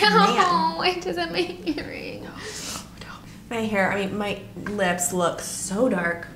No, it doesn't make me ring. No. My hair, I mean, my lips look so dark.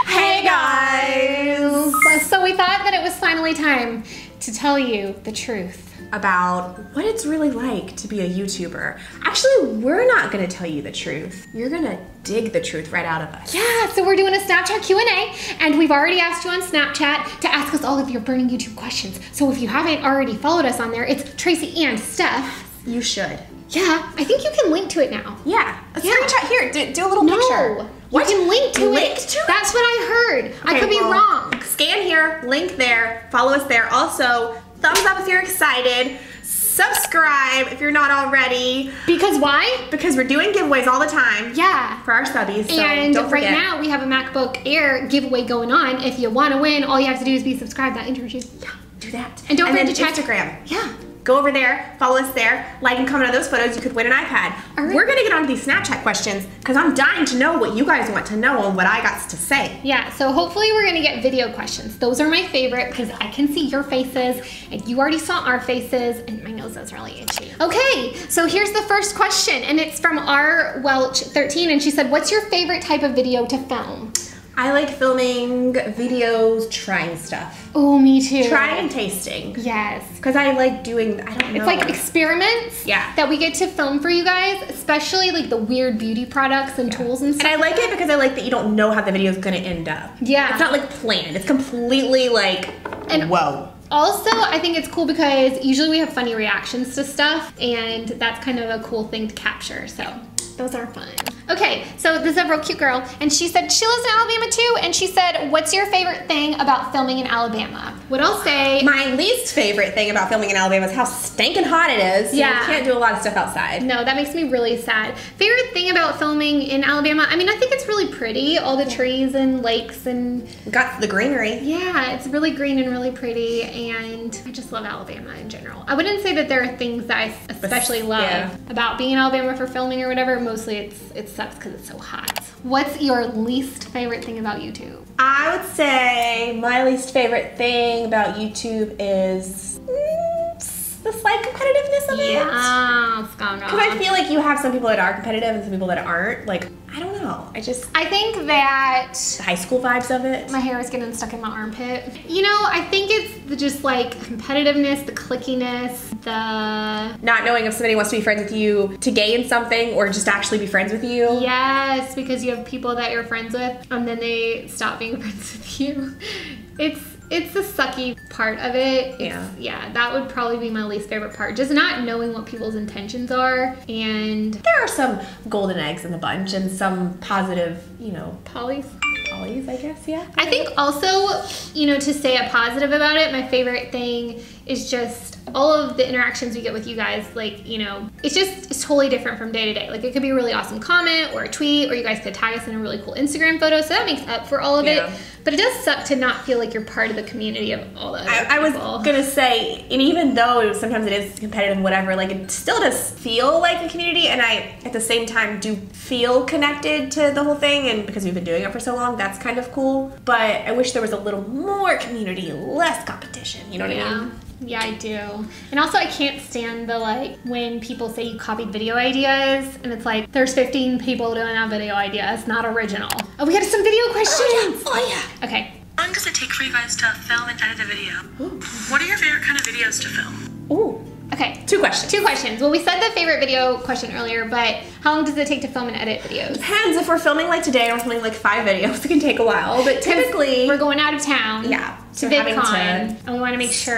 Hey guys! So we thought that it was finally time to tell you the truth about what it's really like to be a YouTuber. Actually, we're not gonna tell you the truth. You're gonna dig the truth right out of us. Yeah, so we're doing a Snapchat Q&A, and we've already asked you on Snapchat to ask us all of your burning YouTube questions. So if you haven't already followed us on there, it's Tracy and Steph. You should. Yeah, I think you can link to it now. Yeah, a screenshot here. Do a little picture. What? You can link to link it. To it. That's what I heard. Okay, I could be wrong. Scan here, link there, follow us there. Also, thumbs up if you're excited. Subscribe if you're not already. Because why? Because we're doing giveaways all the time. Yeah. For our subbies. So and don't forget. Right now we have a Macbook Air giveaway going on. If you want to win, all you have to do is be subscribed. That intros you. Yeah, do that. And don't forget to check Instagram. Yeah. Go over there, follow us there, like and comment on those photos. You could win an iPad. Right. We're gonna get on to these Snapchat questions because I'm dying to know what you guys want to know and what I got to say. Yeah, so hopefully we're gonna get video questions. Those are my favorite because I can see your faces and you already saw our faces and my nose is really itchy. Okay, so here's the first question and it's from R Welch 13 and she said, what's your favorite type of video to film? I like filming videos, trying stuff. Oh, me too. Trying and tasting. Yes. Because I like doing, I don't know. It's like experiments that we get to film for you guys, especially like the weird beauty products and tools and stuff. And I like it because I like that you don't know how the video is going to end up. Yeah. It's not like planned. It's completely like, whoa. Also, I think it's cool because usually we have funny reactions to stuff and that's kind of a cool thing to capture. So those are fun. Okay, so this is a real cute girl, and she said she lives in Alabama too, and she said, what's your favorite thing about filming in Alabama? What I'll say... My least favorite thing about filming in Alabama is how stinking hot it is. Yeah. You can't do a lot of stuff outside. No, that makes me really sad. Favorite thing about filming in Alabama, I mean, I think it's really pretty, all the trees and lakes and... Got the greenery. Yeah, it's really green and really pretty, and I just love Alabama in general. I wouldn't say that there are things that I especially love about being in Alabama for filming or whatever. Mostly it sucks because it's so hot. What's your least favorite thing about YouTube? I would say my least favorite thing about YouTube is the slight competitiveness of it. Yeah, because I feel like you have some people that are competitive and some people that aren't. Like, I don't know. I think that the high school vibes of it. My hair is getting stuck in my armpit. You know, I think it's just like competitiveness, the clickiness, the not knowing if somebody wants to be friends with you to gain something or just actually be friends with you. Yes, because you have people that you're friends with and then they stop being friends with you. It's the sucky part of it. Yeah, that would probably be my least favorite part. Just not knowing what people's intentions are. And there are some golden eggs in the bunch and some positive, you know, polys, I guess, yeah. I think also, you know, to say a positive about it, my favorite thing is just all of the interactions we get with you guys. Like, you know, it's totally different from day to day. Like, it could be a really awesome comment or a tweet, or you guys could tag us in a really cool Instagram photo, so that makes up for all of it. But it does suck to not feel like you're part of the community of all the other people. I was gonna say, and even though sometimes it is competitive and whatever, like, it still does feel like a community, and I, at the same time, do feel connected to the whole thing, and because we've been doing it for so long, that's kind of cool. But I wish there was a little more community, less competition, you know what I mean? Yeah, I do. And also I can't stand the, like, when people say you copied video ideas and it's like, there's 15 people doing that video idea. It's not original. Oh, we got some video questions. Oh yeah. Okay. How long does it take for you guys to film and edit a video? Ooh. What are your favorite kind of videos to film? Ooh. Okay. Two questions. Well, we said the favorite video question earlier, but how long does it take to film and edit videos? Depends. If we're filming like today, we're filming like 5 videos. It can take a while, but typically we're going out of town. Yeah. To VidCon, and we want to make sure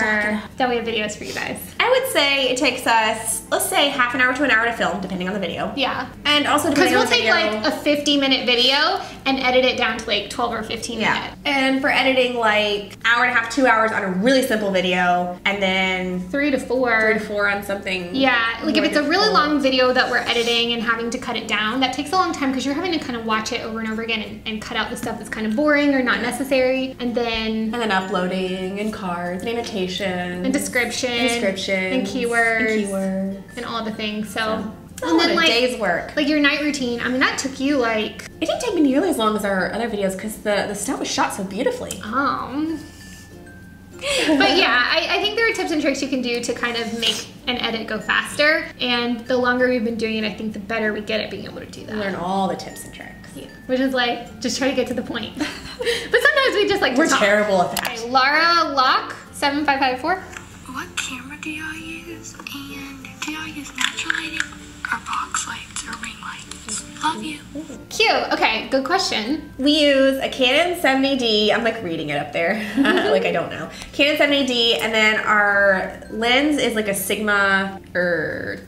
that we have videos for you guys. I would say it takes us, let's say, half an hour to an hour to film, depending on the video. Yeah. And also depending on the video. Because we'll take like a 50-minute video and edit it down to like 12 or 15 minutes. And for editing, like, hour and a half, 2 hours on a really simple video, and then 3 to 4. 3 to 4 on something. Yeah, like if it's a really long video that we're editing and having to cut it down, that takes a long time because you're having to kind of watch it over and over again and cut out the stuff that's kind of boring or not necessary, and then uploading and cards and annotations and description and keywords and all the things. So and then like a day's work. Like your night routine, I mean, that took you like... It didn't take me nearly as long as our other videos because the stuff was shot so beautifully. But yeah, I think there are tips and tricks you can do to kind of make an edit go faster. And the longer we've been doing it, I think the better we get at being able to do that. Learn all the tips and tricks. Yeah. Which is like, just try to get to the point. But sometimes we just like We're to talk. terrible at that. Okay, Lara Locke, 7554. What camera do y'all use? And do y'all use natural lighting or box lights or ring lights? Love you. Cute. Okay, good question. We use a Canon 70D. I'm like reading it up there. Like I don't know. Canon 70D, and then our lens is like a Sigma or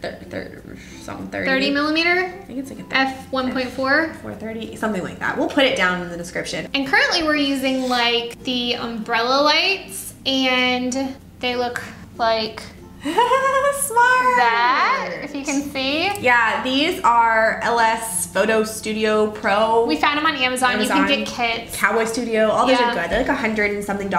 something 30 millimeter? I think it's like a F1.4. 430, something like that. We'll put it down in the description. And currently we're using like the umbrella lights, and they look like Smart. that, if you can see. Yeah, these are LS Photo Studio Pro. We found them on Amazon. You can get kits. Cowboy Studio. All those Yeah. are good. They're like $100 and something.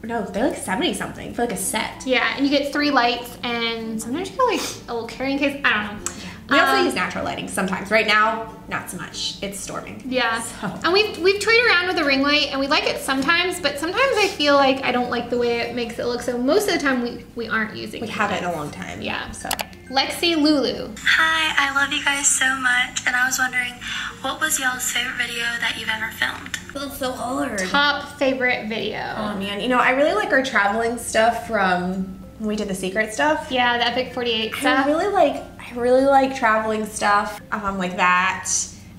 No, they're like 70 something for like a set. Yeah, and you get 3 lights, and sometimes you get like a little carrying case. I don't know. We also use natural lighting sometimes. Right now, not so much. It's storming. Yeah. So. And we've toyed around with the ring light, and we like it sometimes, but sometimes I feel like I don't like the way it makes it look. So most of the time we aren't using We haven't in a long time. Yeah. So. Lexi Lulu. Hi, I love you guys so much, and I was wondering, what was y'all's favorite video that you've ever filmed? That's so hard. Top favorite video. Oh man, you know, I really like our traveling stuff from when we did the secret stuff. Yeah, the Epic 48 I stuff. really like traveling stuff like that.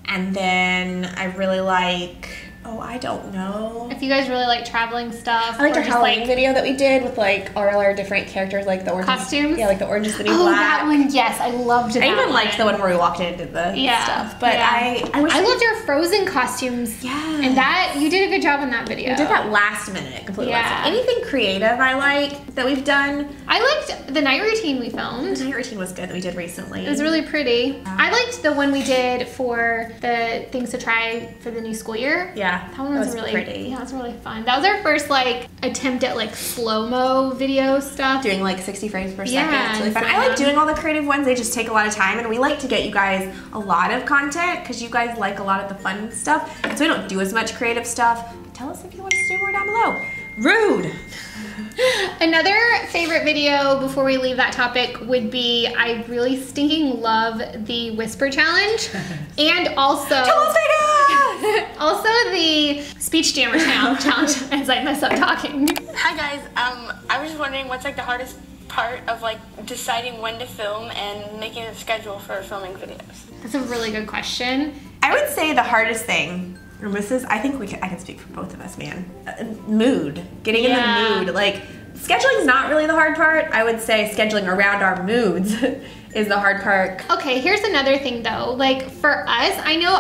And then I really like, I don't know. If you guys really like traveling stuff. I liked or our just, Halloween video that we did with like all our different characters, like the orange Costumes? Yeah, like the orange is the new Oh, black. that one, yes, I loved that I even one. liked the one where we walked into the stuff. But yeah. I wish I loved your Frozen costumes. Yeah. And that, you did a good job on that video. we did that last minute, completely Yeah. last minute. Anything creative I like that we've done. I liked the night routine we filmed. The night routine was good that we did recently. It was really pretty. I liked the one we did for the things to try for the new school year. Yeah, That one was really pretty. Yeah, it was really fun. That was our first like attempt at like slow-mo video stuff. Doing like 60 frames per second. Yeah, It's really fun. I like doing all the creative ones. They just take a lot of time, and we like to get you guys a lot of content because you guys like a lot of the fun stuff. So we don't do as much creative stuff. Tell us if you want us to do more down below. Rude. Another favorite video before we leave that topic would be I really stinking love the whisper challenge and also also the speech jammer challenge as I mess up talking. Hi guys, I was just wondering what's like the hardest part of like deciding when to film and making a schedule for filming videos? That's a really good question. I would say the hardest thing, and this is, I think I can speak for both of us, man. Mood. Getting in the mood. Like, scheduling is not really the hard part. I would say scheduling around our moods is the hard part. Okay, here's another thing though. Like for us, I know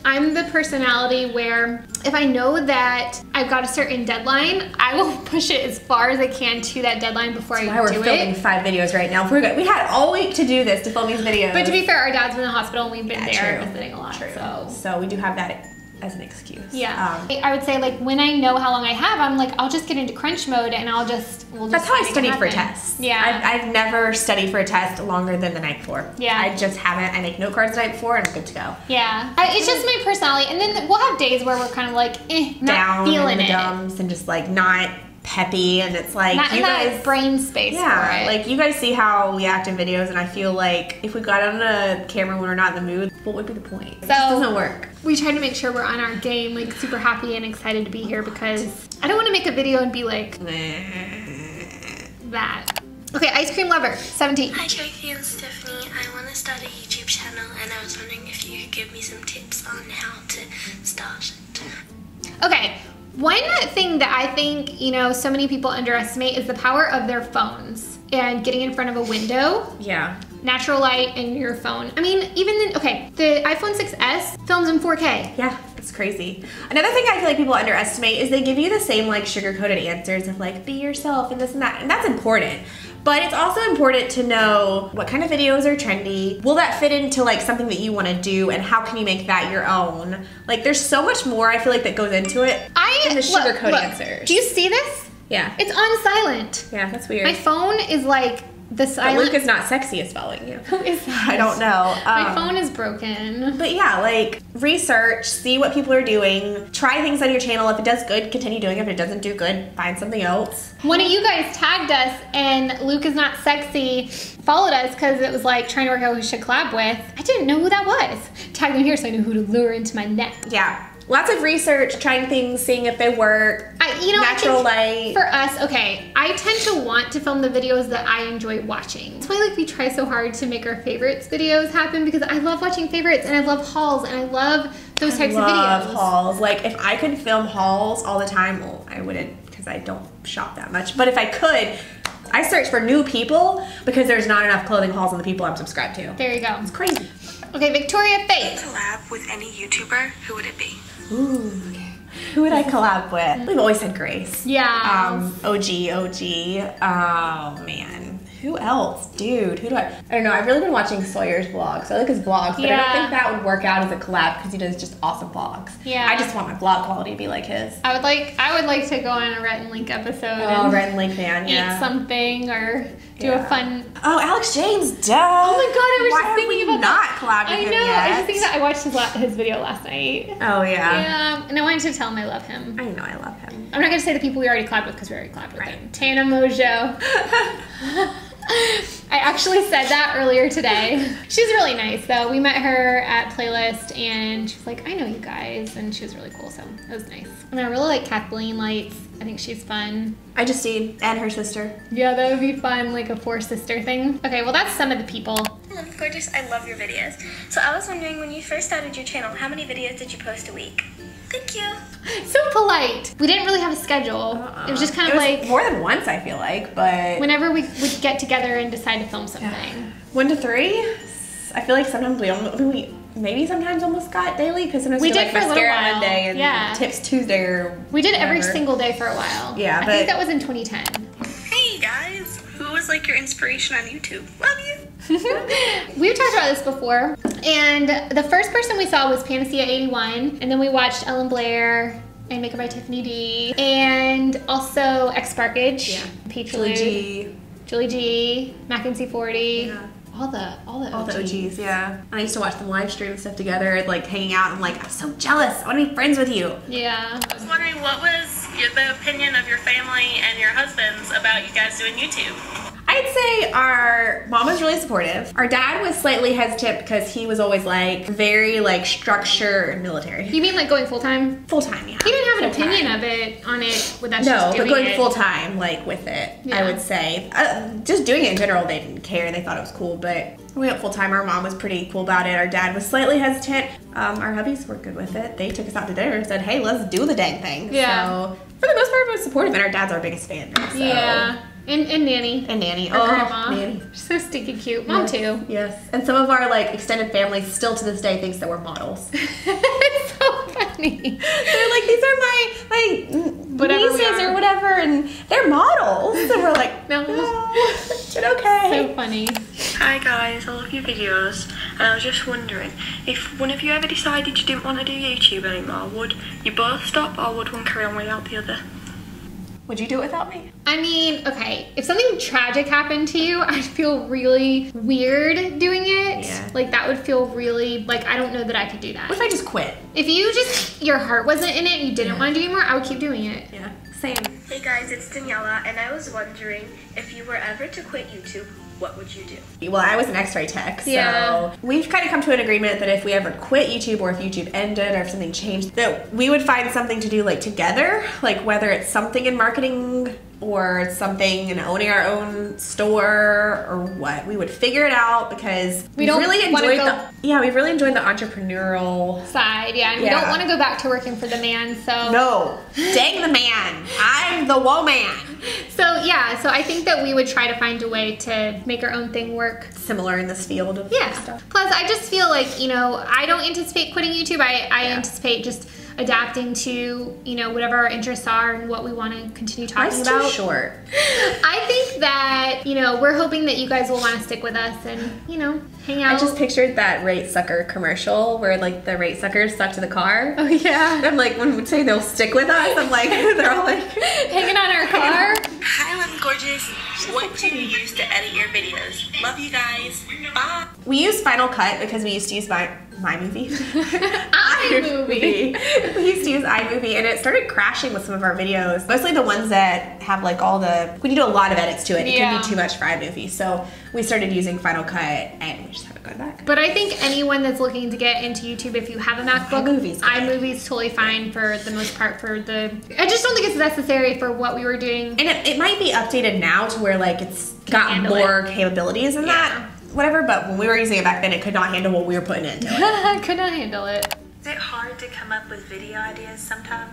I'm the personality where if I know that I've got a certain deadline, I will push it as far as I can to that deadline before I do it. We're filming 5 videos right now. We're good. We had all week to do this, to film these videos. But to be fair, our dad's been in the hospital and we've been there true. visiting a lot. True. So we do have that as an excuse. yeah. I would say like when I know how long I have, I'm like I'll just get into crunch mode and we'll just That's how I make it studied for happen. tests. Yeah. I've never studied for a test longer than the night before. Yeah. I just haven't. I make note cards the night before and I'm good to go. Yeah. It's just my personality. And then we'll have days where we're kind of like, not Down feeling in the it. dumps and just like not peppy, and it's like Not you in that guys brain space for it. like you guys see how we act in videos, and I feel like if we got on a camera when we're not in the mood, what would be the point? It just doesn't work. We try to make sure we're on our game, like super happy and excited to be here because I don't want to make a video and be like that. Okay, Ice Cream Lover, 17. Hi Tracy and Stefanie, I want to start a YouTube channel and I was wondering if you could give me some tips on how to start it. Okay, one thing that I think, so many people underestimate is the power of their phones and getting in front of a window. Yeah. Natural light in your phone. I mean, even then, okay, the iPhone 6S films in 4K. Yeah, it's crazy. Another thing I feel like people underestimate is they give you the same like sugar-coated answers of like, be yourself and this and that, and that's important. But it's also important to know what kind of videos are trendy. Will that fit into like something that you want to do, and how can you make that your own? Like there's so much more I feel like that goes into it than the sugar-coated answers. Do you see this? Yeah. It's on silent. Yeah, that's weird. My phone is like The But silent. Luke is not sexy is following you. Who is that? I don't know. My phone is broken. But yeah, like research, see what people are doing, try things on your channel. If it does good, continue doing it. If it doesn't do good, find something else. One of you guys tagged us and Luke is not sexy followed us because it was like trying to work out who we should collab with. I didn't know who that was. Tagged him here so I knew who to lure into my net. Yeah. Lots of research, trying things, seeing if they work. Natural light. For us, okay, I tend to want to film the videos that I enjoy watching. That's why like we try so hard to make our favorites videos happen because I love watching favorites and I love hauls and I love those types of videos. I love hauls. Like if I could film hauls all the time, well, I wouldn't because I don't shop that much. But if I could, I search for new people because there's not enough clothing hauls on the people I'm subscribed to. There you go. It's crazy. Okay, Victoria Faith. Collab with any YouTuber, who would it be? Ooh, okay. Who would I collab with? We've always said Grace. Yeah. OG. Oh, man. Who else? Dude, who do I don't know. I've really been watching Sawyer's vlogs. I like his vlogs, but I don't think that would work out as a collab because he does just awesome vlogs. Yeah. I just want my vlog quality to be like his. I would like to go on a Rhett and Link episode. Oh, and Rhett and Link fan, yeah. Eat something or do a fun. Oh, Alex James, duh. Oh my god, I was Why just thinking have we about not that. collabed with I him know. yet? I just think that I watched his video last night. Oh yeah. Yeah, and I wanted to tell him I love him. I know I love him. I'm not gonna say the people we already collabed with because we already collabed with them. Tana Mojo. I actually said that earlier today. She's really nice though. We met her at Playlist and she was like, I know you guys, and she was really cool, so it was nice. And I really like Kathleen Lights. I think she's fun. I just seen and her sister. Yeah, that would be fun, like a four sister thing. Okay, well that's some of the people. Eleventh Gorgeous, I love your videos. So I was wondering, when you first started your channel, how many videos did you post a week? Thank you. So polite. We didn't really have a schedule. It was just kind of like more than once, I feel like, but whenever we would get together and decide to film something. 1 to 3. I feel like sometimes we maybe sometimes almost got daily because sometimes we do did like for a little mascara while. Monday and Yeah. tips Tuesday or We did every whatever. single day for a while. Yeah, I but think that was in 2010. Hey guys, who was like your inspiration on YouTube? Love you. We've talked about this before, and the first person we saw was Panacea81, and then we watched Ellen Blair and Makeup by Tiffany D, and also X Sparkage, Peachly, Julie G, Mac and C40. Yeah. All the OGs, yeah. And I used to watch them live stream and stuff together, like hanging out. I'm like, I'm so jealous. I want to be friends with you. Yeah. I was wondering, what was the opinion of your family and your husbands about you guys doing YouTube? I'd say our mom was really supportive. Our dad was slightly hesitant because he was always like very like structured military. You mean like going full time? Full time, yeah. He didn't have an Full-time. opinion of it on it, but that's No, just but doing going it. full time, like with it, Yeah. I would say. Just doing it in general, they didn't care. They thought it was cool, but we went full time. Our mom was pretty cool about it. Our dad was slightly hesitant. Our hubbies were good with it. They took us out to dinner and said, hey, let's do the dang thing. Yeah. So for the most part, it was supportive, and our dad's our biggest fan. So. Yeah. And Nanny. And Nanny. Our Oh, grandma. Nanny. She's so stinking cute. Mom too. Yes. And some of our like extended family still to this day thinks that we're models. It's so funny. They're like, these are my Whatever we nieces are. or whatever, and they're models. And we're like, No. it's okay. So funny. Hi guys, I love your videos, and I was just wondering, if one of you ever decided you didn't want to do YouTube anymore, would you both stop, or would one carry on without the other? Would you do it without me? I mean, okay, if something tragic happened to you, I'd feel really weird doing it. Yeah. Like that would feel really, like I don't know that I could do that. What if I just quit? If you just, your heart wasn't in it and you didn't want to do anymore, I would keep doing it. Yeah. Same. Hey guys, it's Daniela, and I was wondering, if you were ever to quit YouTube, what would you do? Well, I was an X-ray tech, so Yeah. we've kind of come to an agreement that if we ever quit YouTube or if YouTube ended or if something changed, that we would find something to do like together, like whether it's something in marketing or it's something in owning our own store or what. We would figure it out because We don't really wanna enjoyed go- we've really enjoyed the entrepreneurial. Side, yeah, and we Yeah. don't want to go back to working for the man, so. No, dang the man. I'm the woman. So yeah, so I think that we would try to find a way to make our own thing work. Similar in this field of Yeah. stuff. Plus, I just feel like, you know, I don't anticipate quitting YouTube. I anticipate just adapting to, you know, whatever our interests are and what we want to continue talking about. Life's too short. I think that, you know, we're hoping that you guys will want to stick with us and, you know, hang out. I just pictured that rate sucker commercial where like the rate suckers stuck to the car. Oh yeah. I'm like, when we say they'll stick with us, I'm like, they're all like hanging on our car. Hi, 11thgorgeous. What do you use to edit your videos? Love you guys. Bye. We use Final Cut because we used to use iMovie. iMovie. We used to use iMovie and it started crashing with some of our videos. Mostly the ones that have like all the, when you do a lot of edits to it, it can be too much for iMovie. So we started using Final Cut and we just haven't gone back. But I think anyone that's looking to get into YouTube, if you have a MacBook, iMovie's totally fine for the most part for the, I just don't think it's necessary for what we were doing. And it might be updated now to where like it's got more capabilities than that. Whatever, but when we were using it back then, it could not handle what we were putting into it. I could not handle it. Is it hard to come up with video ideas sometimes?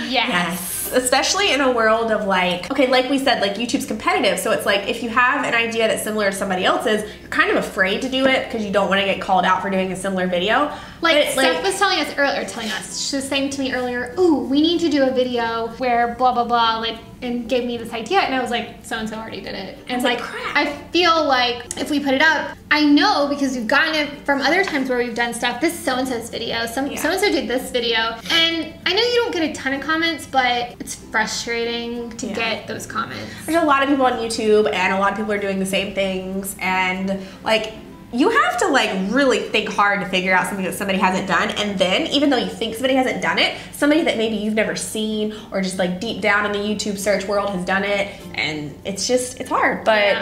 Yes. Especially in a world of like, okay, like we said, like YouTube's competitive. So it's like, if you have an idea that's similar to somebody else's, you're kind of afraid to do it because you don't want to get called out for doing a similar video. Like Steph was telling us earlier, she was saying to me earlier, ooh, we need to do a video where blah, blah, blah, like, and gave me this idea. And I was like, so-and-so already did it. And like, crap. I feel like if we put it up, I know because we've gotten it from other times where we've done stuff, this so-and-so's video, so-and-so did this video. And I know you don't get a ton of comments, but it's frustrating to get those comments. There's a lot of people on YouTube and a lot of people are doing the same things. And like, you have to like really think hard to figure out something that somebody hasn't done, and then even though you think somebody hasn't done it, somebody that maybe you've never seen or just like deep down in the YouTube search world has done it, and it's hard. But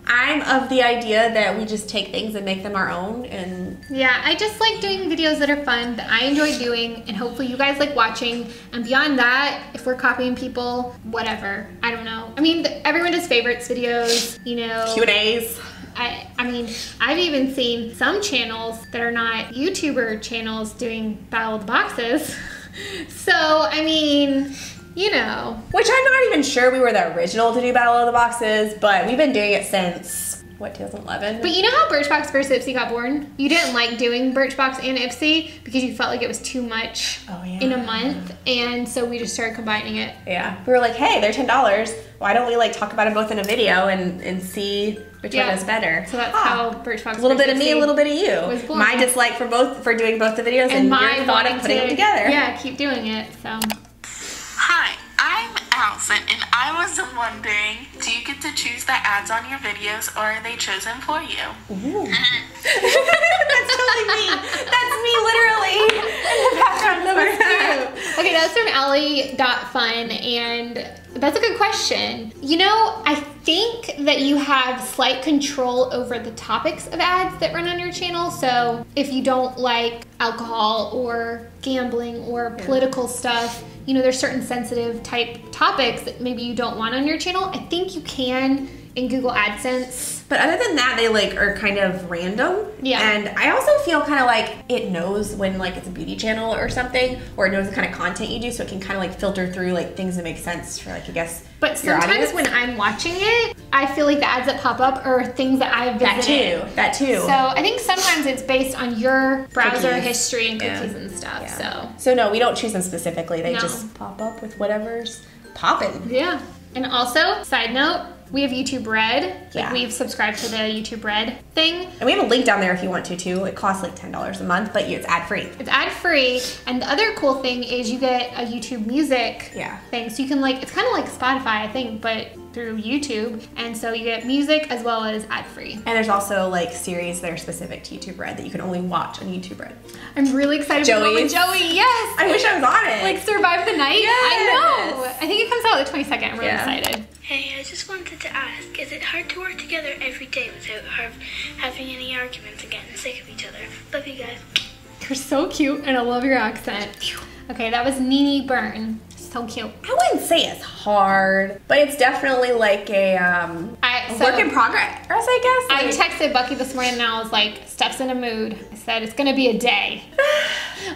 I'm of the idea that we just take things and make them our own. And yeah, I just like doing videos that are fun, that I enjoy doing, and hopefully you guys like watching. And beyond that, if we're copying people, whatever, I don't know. I mean, everyone does favorites videos, you know, Q&As. I mean, I've even seen some channels that are not YouTuber channels doing Battle of the Boxes. So, I mean, you know. Which I'm not even sure we were the original to do Battle of the Boxes, but we've been doing it since, what, 2011? But you know how Birchbox vs. Ipsy got born? You didn't like doing Birchbox and Ipsy because you felt like it was too much in a month, and so we just started combining it. Yeah. We were like, hey, they're $10. Why don't we like talk about them both in a video and see which one is better? So that's how Birchbox. A little bit of me, a little bit of you. Was born. My dislike for doing both the videos, and my your thought of putting them together. Yeah, keep doing it. So. Hi, I'm Allison, and I was wondering, do you get to choose the ads on your videos, or are they chosen for you? Ooh. That's totally me. That's me, literally. In the background. Okay, that's from Allie.fun, and that's a good question. You know, I think that you have slight control over the topics of ads that run on your channel. So if you don't like alcohol or gambling or political stuff, you know, there's certain sensitive type topics that maybe you don't want on your channel. I think you can in Google AdSense. But other than that, they like are kind of random. Yeah. And I also feel kind of like it knows when like it's a beauty channel or something, or it knows the kind of content you do, so it can kind of like filter through like things that make sense for like, I guess, but sometimes when I'm watching it, I feel like the ads that pop up are things that I've visited. That too. So I think sometimes it's based on your browser history and cookies and stuff. Yeah. So no, we don't choose them specifically. They just pop up with whatever's popping. Yeah. And also, side note, we have YouTube Red. Yeah. Like we've subscribed to the YouTube Red thing. And we have a link down there if you want to too. It costs like $10 a month, but it's ad free. It's ad free. And the other cool thing is you get a YouTube Music thing. So you can like, it's kind of like Spotify, I think, but through YouTube. And so you get music as well as ad free. And there's also like series that are specific to YouTube Red that you can only watch on YouTube Red. I'm really excited for Joey. Yes. I wish I was on it. Like Survive the Night. Yes. I know. I think it comes out the 22nd. I'm really excited. Hey, I just wanted to ask, is it hard to work together every day without having any arguments and getting sick of each other? Love you guys. You're so cute, and I love your accent. Okay, that was Nene Byrne. So cute. I wouldn't say it's hard, but it's definitely like a work in progress, I guess. I texted Bucky this morning and I was like, Steph's in a mood. I said, it's gonna be a day.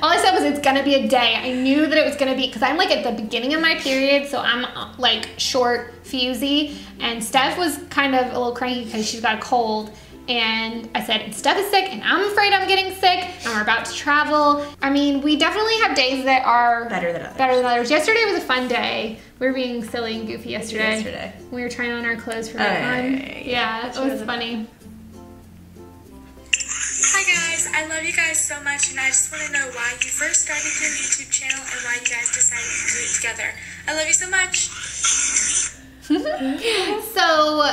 All I said was, it's gonna be a day. I knew that it was gonna be, because I'm like at the beginning of my period, so I'm like short, fusey, and Steph was kind of a little cranky because she's got a cold. and I said, Steph is sick and I'm afraid I'm getting sick and we're about to travel. I mean, we definitely have days that are better than others. Yesterday was a fun day. We were being silly and goofy yesterday. We were trying on our clothes for VidCon. Yeah, it was funny. Hi guys, I love you guys so much, and I just want to know why you first started your YouTube channel and why you guys decided to do it together. I love you so much. So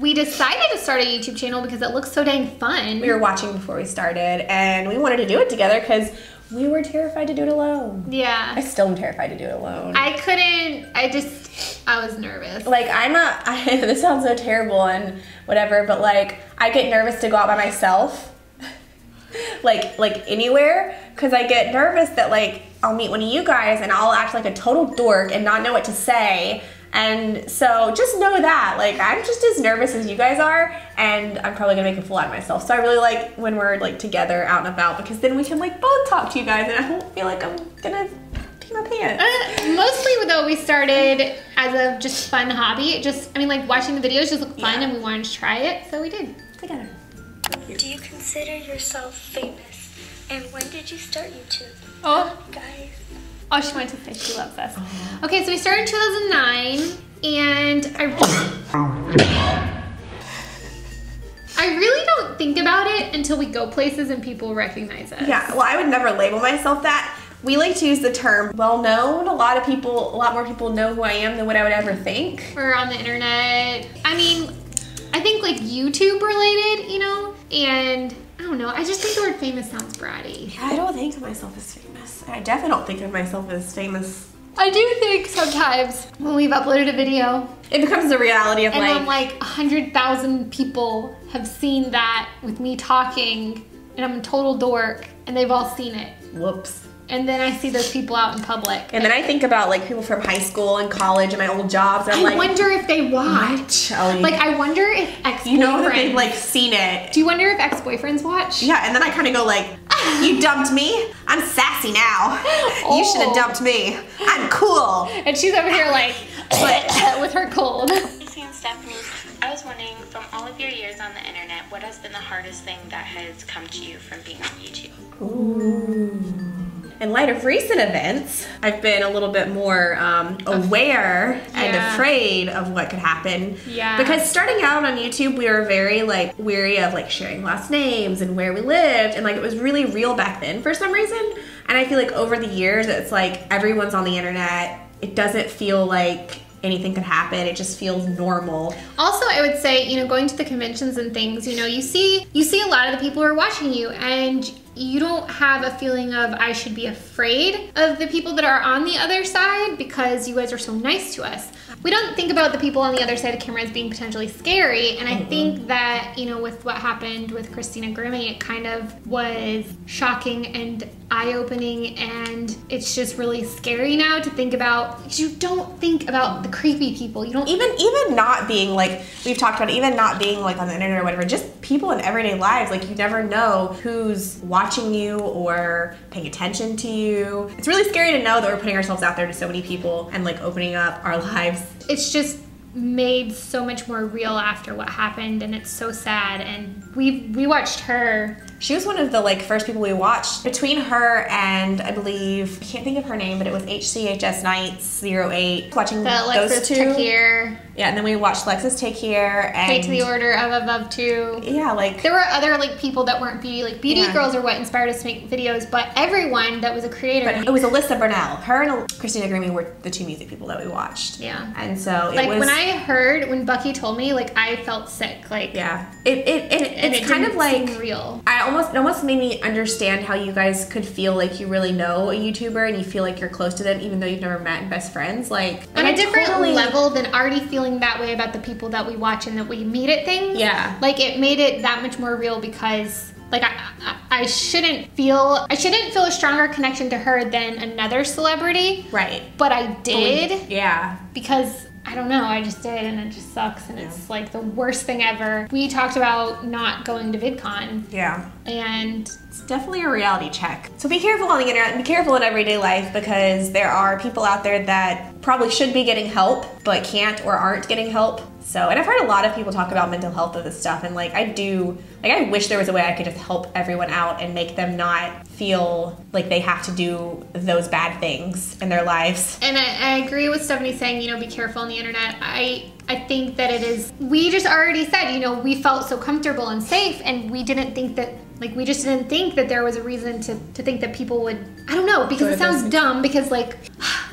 we decided to start a YouTube channel because it looks so dang fun. We were watching before we started, and we wanted to do it together because we were terrified to do it alone. Yeah. I still am terrified to do it alone. I couldn't, I was nervous. Like, this sounds so terrible and whatever, but like, I get nervous to go out by myself. like anywhere, because I get nervous that like I'll meet one of you guys and I'll act like a total dork and not know what to say. And so just know that like I'm just as nervous as you guys are, and I'm probably gonna make a fool out of myself. So I really like when we're like together out and about, because then we can like both talk to you guys and I won't feel like I'm gonna pee my pants. Mostly though, we started as a just fun hobby. Like watching the videos just looked fun, and we wanted to try it, so we did together. Do you consider yourself famous? And when did you start YouTube? Oh, guys. Oh, she wanted to say she loves us. Okay, so we started in 2009, and I really don't think about it until we go places and people recognize us. Yeah, well, I would never label myself that. We like to use the term well-known. A lot more people know who I am than what I would ever think. Or on the internet. I mean, I think like YouTube related, you know, and I don't know, I just think the word famous sounds bratty. I don't think of myself as famous. I definitely don't think of myself as famous. I do think sometimes when we've uploaded a video, it becomes a reality of and like... then like 100,000 people have seen that with me talking, and I'm a total dork, and they've all seen it. Whoops. And then I see those people out in public. And then I think about like people from high school and college and my old jobs. And I wonder if they watch. Like, I wonder if ex-boyfriends... You know that they've like seen it. Do you wonder if ex-boyfriends watch? Yeah, and then I kind of go like, you dumped me? I'm sassy now. Oh. You should have dumped me. I'm cool. And she's over here like, with her cold. Tracy and Stefanie, I was wondering, from all of your years on the internet, what has been the hardest thing that has come to you from being on YouTube? Ooh. In light of recent events, I've been a little bit more aware and afraid of what could happen. Yeah. Because starting out on YouTube, we were very like weary of like sharing last names and where we lived, and like it was really real back then for some reason. And I feel like over the years, it's like everyone's on the internet. It doesn't feel like anything could happen. It just feels normal. Also, I would say, you know, going to the conventions and things, you know, you see a lot of the people who are watching you, and you don't have a feeling of I should be afraid of the people that are on the other side because you guys are so nice to us. We don't think about the people on the other side of the camera as being potentially scary, and I think that, you know, with what happened with Christina grooming, it kind of was shocking and eye-opening, and it's just really scary now to think about, because you don't think about the creepy people. You don't even not being like, we've talked about, even not being like on the internet or whatever, just people in everyday lives, like you never know who's watching you or paying attention to you. It's really scary to know that we're putting ourselves out there to so many people and like opening up our lives. It's just made so much more real after what happened, and it's so sad. And we watched her. She was one of the like first people we watched. Between her and I believe, I can't think of her name, but it was HCHS Nights 08. Watching those two. Take Here. Yeah, and then we watched Lexus Take Care and Fate to the Order of Above 2. Yeah, like there were other like people that weren't beauty, like beauty girls are what inspired us to make videos, but everyone that was a creator. But it was Alyssa Burnell. Her and Christina Grimmie were the two music people that we watched. Yeah. And so it like was, when Bucky told me, like I felt sick. Like yeah. It's kind of like real. It almost made me understand how you guys could feel like you really know a YouTuber and you feel like you're close to them even though you've never met and best friends. Like on a different level than already feeling that way about the people that we watch and that we meet at things. Yeah. Like it made it that much more real because like I shouldn't feel a stronger connection to her than another celebrity. Right. But I did. Yeah. Because I don't know, I just did, and it just sucks, and it's like the worst thing ever. We talked about not going to VidCon. Yeah. And it's definitely a reality check. So be careful on the internet and be careful in everyday life, because there are people out there that probably should be getting help but can't or aren't getting help. So, and I've heard a lot of people talk about mental health of this stuff, and like I wish there was a way I could just help everyone out and make them not feel like they have to do those bad things in their lives. And I agree with Stephanie saying, you know, be careful on the internet. I think that it is, we just already said, you know, we felt so comfortable and safe, and we didn't think that, like, we just didn't think that there was a reason to think that people would, I don't know, because it sounds dumb, because like,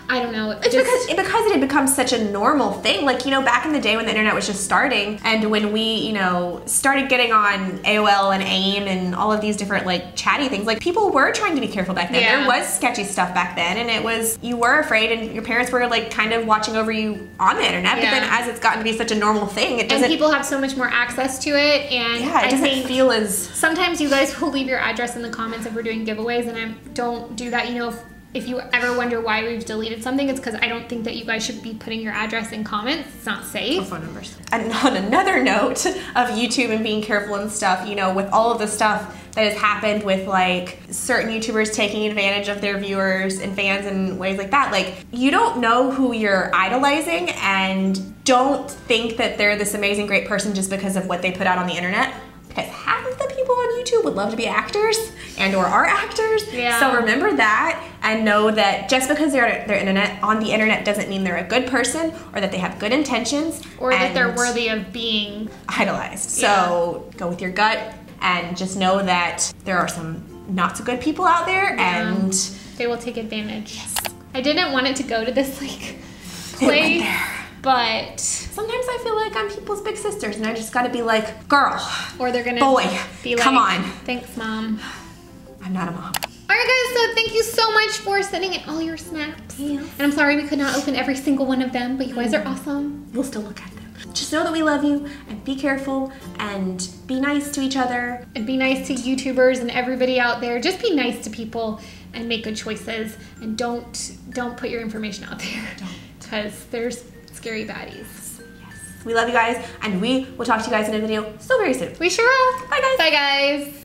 I don't know. It's because it had become such a normal thing. Like, you know, back in the day when the internet was just starting, and when we, you know, started getting on AOL and AIM and all of these different like chatty things, like people were trying to be careful back then. There was sketchy stuff back then, and it was, you were afraid, and your parents were like kind of watching over you on the internet. But then as it's gotten to be such a normal thing, it doesn't. And people have so much more access to it, and it doesn't feel as. Sometimes you guys will leave your address in the comments if we're doing giveaways, and I don't do that. You know, if you ever wonder why we've deleted something, it's because I don't think that you guys should be putting your address in comments. It's not safe. Or phone numbers. And on another note of YouTube and being careful and stuff, you know, with all of the stuff that has happened with like certain YouTubers taking advantage of their viewers and fans in ways like that, like you don't know who you're idolizing, and don't think that they're this amazing great person just because of what they put out on the internet. Because half of the people on YouTube would love to be actors and or are actors. So remember that, and know that just because they're on the internet doesn't mean they're a good person, or that they have good intentions, or that they're worthy of being idolized. So go with your gut, and just know that there are some not so good people out there, and they will take advantage. I didn't want it to go to this like place, but sometimes I feel like I'm people's big sisters, and I just gotta be like, girl, or they're gonna boy, be like, come on. Thanks, Mom. I'm not a mom. Alright guys, so thank you so much for sending in all your snaps. And I'm sorry we could not open every single one of them, but you guys are awesome. We'll still look at them. Just know that we love you, and be careful, and be nice to each other. And be nice to YouTubers and everybody out there. Just be nice to people and make good choices, and don't put your information out there. Because there's scary baddies. Yes. We love you guys, and we will talk to you guys in a video so very soon. We sure will. Bye guys. Bye guys.